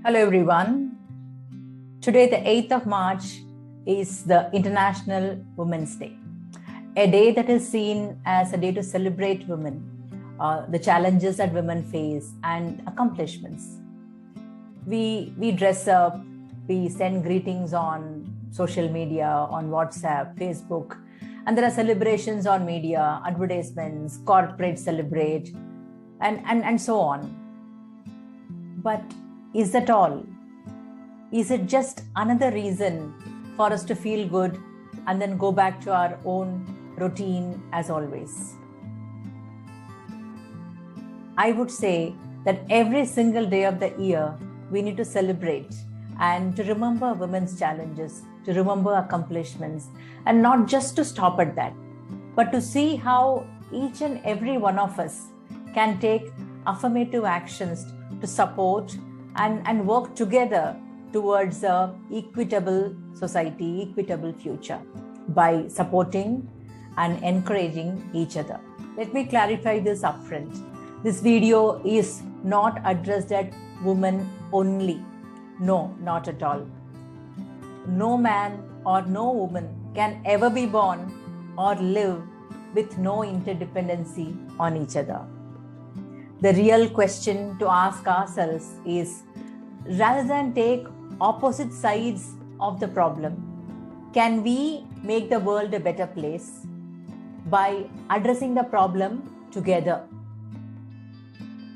Hello everyone. Today, the 8th of March, is the International Women's Day, a day that is seen as a day to celebrate women, the challenges that women face and accomplishments. We dress up, we send greetings on social media, on WhatsApp, Facebook, and there are celebrations on media, advertisements, corporate celebrate, and so on. But is that all? Is it just another reason for us to feel good and then go back to our own routine as always? I would say that every single day of the year, we need to celebrate and to remember women's challenges, to remember accomplishments, and not just to stop at that, but to see how each and every one of us can take affirmative actions to support and work together towards an equitable society, equitable future by supporting and encouraging each other. Let me clarify this upfront. This video is not addressed at women only. No, not at all. No man or no woman can ever be born or live with no interdependency on each other. The real question to ask ourselves is, rather than take opposite sides of the problem, can we make the world a better place by addressing the problem together,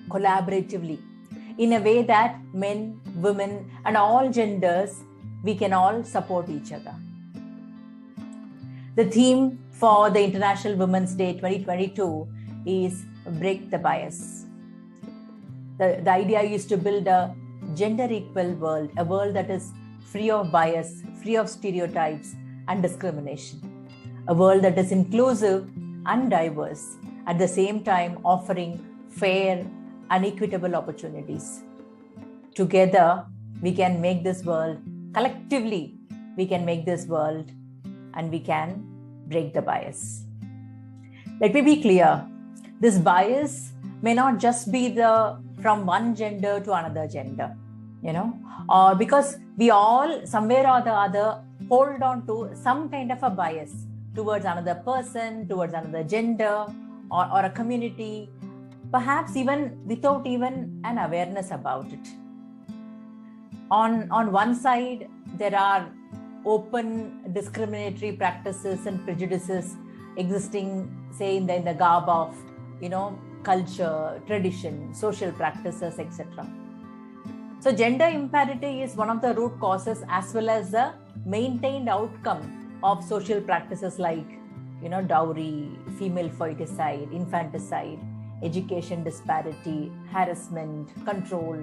collaboratively, in a way that men, women, and all genders, we can all support each other? The theme for the International Women's Day 2022 is Break the Bias. The idea is to build a gender equal world, a world that is free of bias, free of stereotypes and discrimination, a world that is inclusive and diverse, at the same time offering fair and equitable opportunities. Together, we can make this world, collectively, we can make this world and we can break the bias. Let me be clear, this bias may not just be from one gender to another gender, or because we all somewhere or the other hold on to some kind of a bias towards another person, towards another gender or a community, perhaps even without even an awareness about it. On one side, there are open discriminatory practices and prejudices existing, say, in the garb of, culture, tradition, social practices, etc. So gender imparity is one of the root causes as well as the maintained outcome of social practices like, dowry, female foeticide, infanticide, education disparity, harassment, control,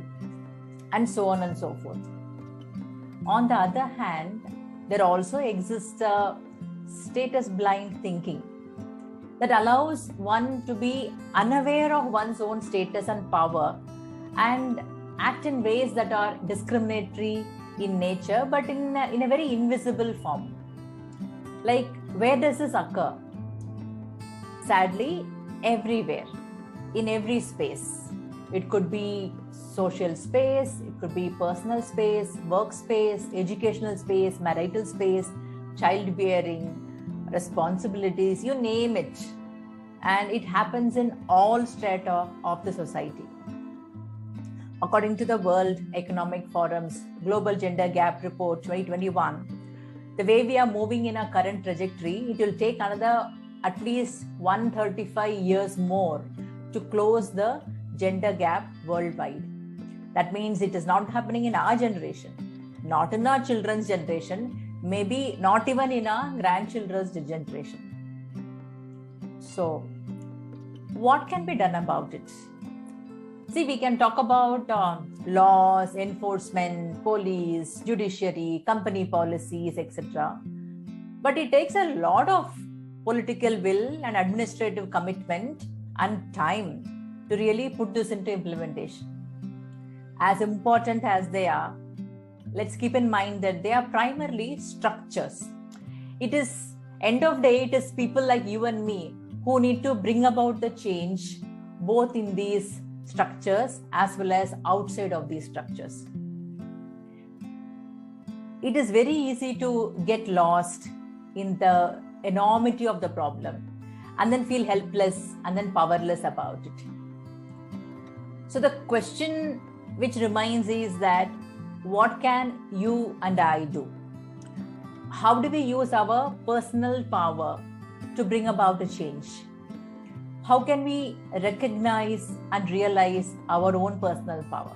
and so on and so forth. On the other hand, there also exists a status-blind thinking that allows one to be unaware of one's own status and power and act in ways that are discriminatory in nature, but in a very invisible form. Like, where does this occur? Sadly, everywhere, in every space. It could be social space, it could be personal space, workspace, educational space, marital space, childbearing, responsibilities, you name it. And it happens in all strata of the society. According to the World Economic Forum's Global Gender Gap Report 2021, the way we are moving in our current trajectory, it will take another at least 135 years more to close the gender gap worldwide. That means it is not happening in our generation, not in our children's generation, maybe not even in our grandchildren's generation. So, what can be done about it? See, we can talk about laws, enforcement, police, judiciary, company policies, etc. But it takes a lot of political will and administrative commitment and time to really put this into implementation. As important as they are, let's keep in mind that they are primarily structures. It is, end of day, it is people like you and me who need to bring about the change both in these structures as well as outside of these structures. it is very easy to get lost in the enormity of the problem and then feel helpless and then powerless about it. So the question which remains is that what can you and I do? How do we use our personal power to bring about a change? How can we recognize and realize our own personal power?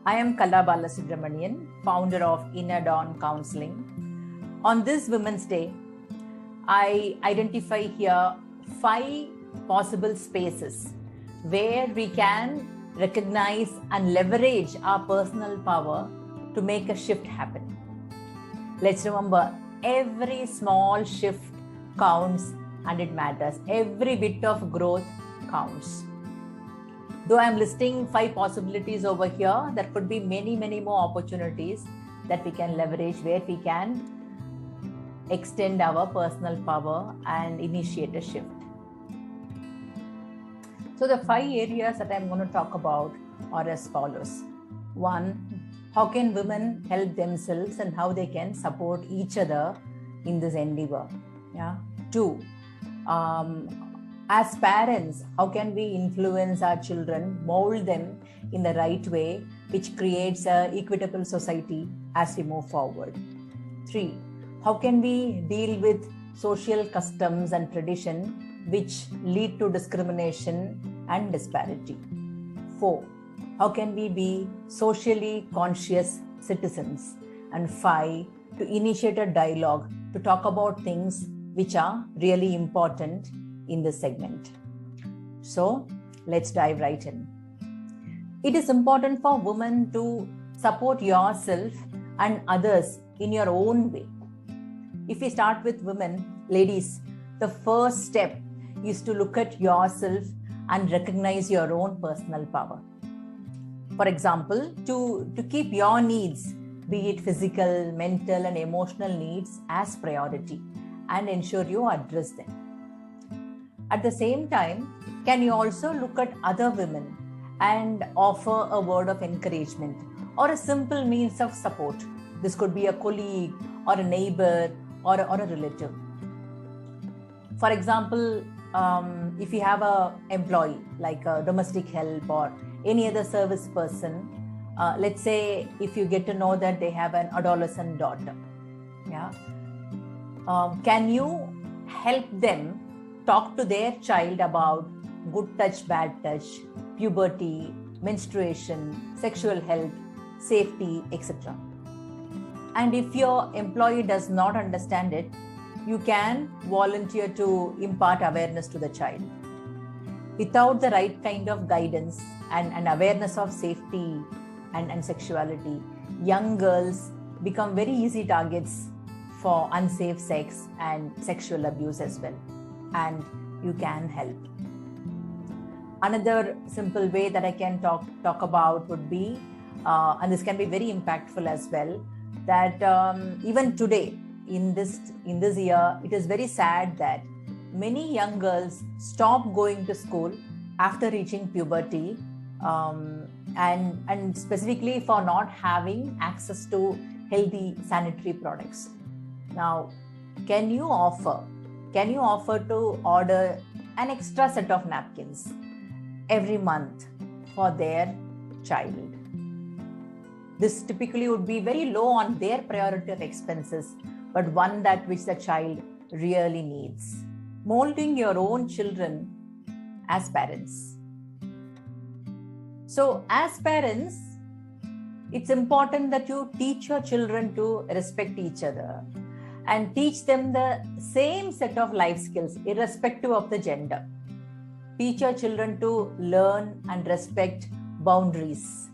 I am Kala Balasubramanian, founder of Inner Dawn Counseling. On this Women's Day, I identify here 5 possible spaces where we can recognize and leverage our personal power to make a shift happen. Let's remember, every small shift counts and it matters. Every bit of growth counts. Though I'm listing 5 possibilities over here, there could be many, many more opportunities that we can leverage where we can extend our personal power and initiate a shift. So the 5 areas that I'm going to talk about are as follows. 1, how can women help themselves and how they can support each other in this endeavor? 2, as parents, how can we influence our children, mold them in the right way, which creates an equitable society as we move forward? 3, how can we deal with social customs and tradition which lead to discrimination and disparity? 4, how can we be socially conscious citizens? And 5, to initiate a dialogue to talk about things which are really important in this segment. So let's dive right in. It is important for women to support yourself and others in your own way. If we start with women, ladies, the first step is to look at yourself and recognize your own personal power. For example, to keep your needs, be it physical, mental, and emotional needs, as priority and ensure you address them. At the same time, can you also look at other women and offer a word of encouragement or a simple means of support? This could be a colleague or a neighbor or a relative. For example, if you have an employee like a domestic help or any other service person, let's say if you get to know that they have an adolescent daughter, can you help them talk to their child about good touch, bad touch, puberty, menstruation, sexual health, safety, etc. And if your employee does not understand it, you can volunteer to impart awareness to the child. Without the right kind of guidance and awareness of safety and sexuality, young girls become very easy targets for unsafe sex and sexual abuse as well. And you can help. Another simple way that I can talk about would be, and this can be very impactful as well, that even today in this year, it is very sad that many young girls stop going to school after reaching puberty, and specifically for not having access to healthy sanitary products. Now, can you offer to order an extra set of napkins every month for their child? This typically would be very low on their priority of expenses, but one that which the child really needs. Molding your own children as parents. So as parents, it's important that you teach your children to respect each other and teach them the same set of life skills, irrespective of the gender. Teach your children to learn and respect boundaries.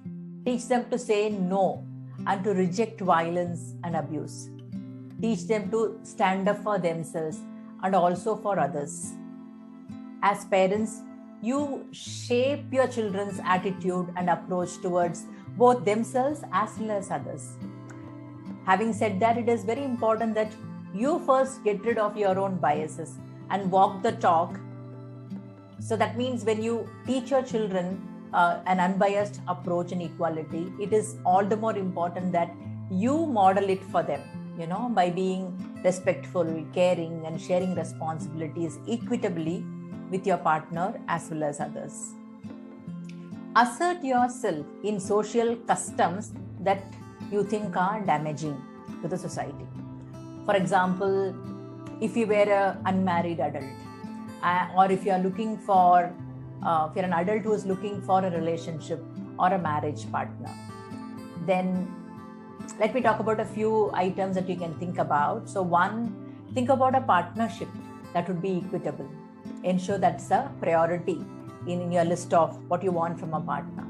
Teach them to say no and to reject violence and abuse. Teach them to stand up for themselves and also for others. As parents, you shape your children's attitude and approach towards both themselves as well as others. Having said that, it is very important that you first get rid of your own biases and walk the talk. So that means when you teach your children an unbiased approach and equality, it is all the more important that you model it for them, by being respectful, caring, and sharing responsibilities equitably with your partner as well as others. Assert yourself in social customs that you think are damaging to the society. For example, if you were an unmarried adult, or if you are looking for, if you're an adult who is looking for a relationship or a marriage partner, then let me talk about a few items that you can think about. So one, think about a partnership that would be equitable. Ensure that's a priority in your list of what you want from a partner.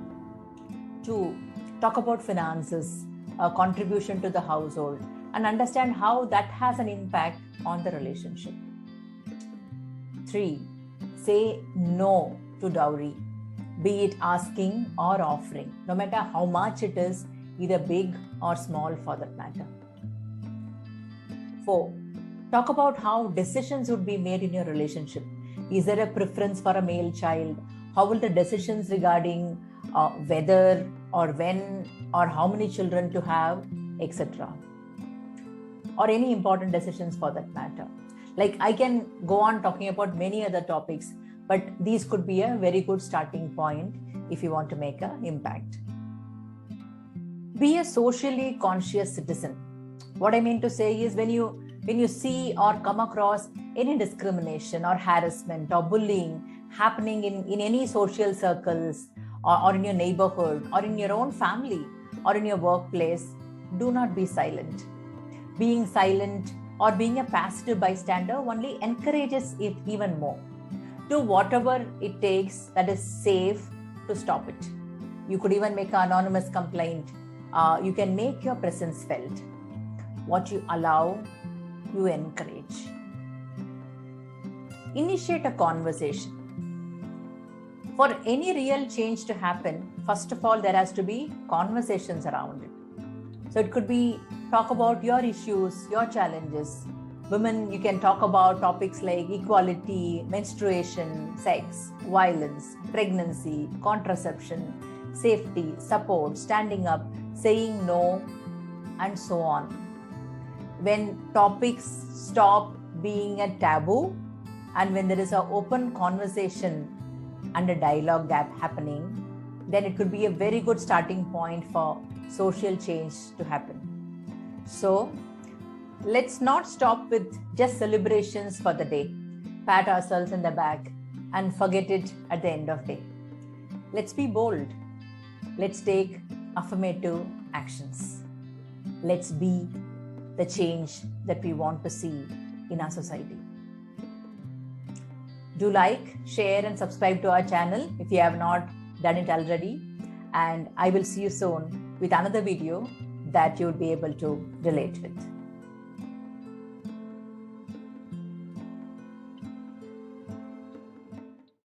Two, talk about finances, a contribution to the household, and understand how that has an impact on the relationship. Three, say no to dowry, be it asking or offering, no matter how much it is, either big or small for that matter. Four, talk about how decisions would be made in your relationship. Is there a preference for a male child? How will the decisions regarding whether or when or how many children to have, etc., or any important decisions for that matter? Like, I can go on talking about many other topics, but these could be a very good starting point if you want to make an impact. Be a socially conscious citizen. What I mean to say is, when you see or come across any discrimination or harassment or bullying happening in any social circles, or in your neighborhood, or in your own family, or in your workplace, do not be silent. Being silent or being a passive bystander only encourages it even more. Do whatever it takes that is safe to stop it. You could even make an anonymous complaint. You can make your presence felt. What you allow, you encourage. Initiate a conversation. For any real change to happen, first of all, there has to be conversations around it. So it could be talk about your issues, your challenges. Women, you can talk about topics like equality, menstruation, sex, violence, pregnancy, contraception, safety, support, standing up, saying no, and so on. When topics stop being a taboo, and when there is an open conversation and a dialogue gap happening, then it could be a very good starting point for social change to happen. So let's not stop with just celebrations for the day, pat ourselves in the back, and forget it at the end of the day. Let's be bold. Let's take affirmative actions. Let's be the change that we want to see in our society. Do like, share, and subscribe to our channel if you have not done it already. And I will see you soon with another video that you would be able to relate with.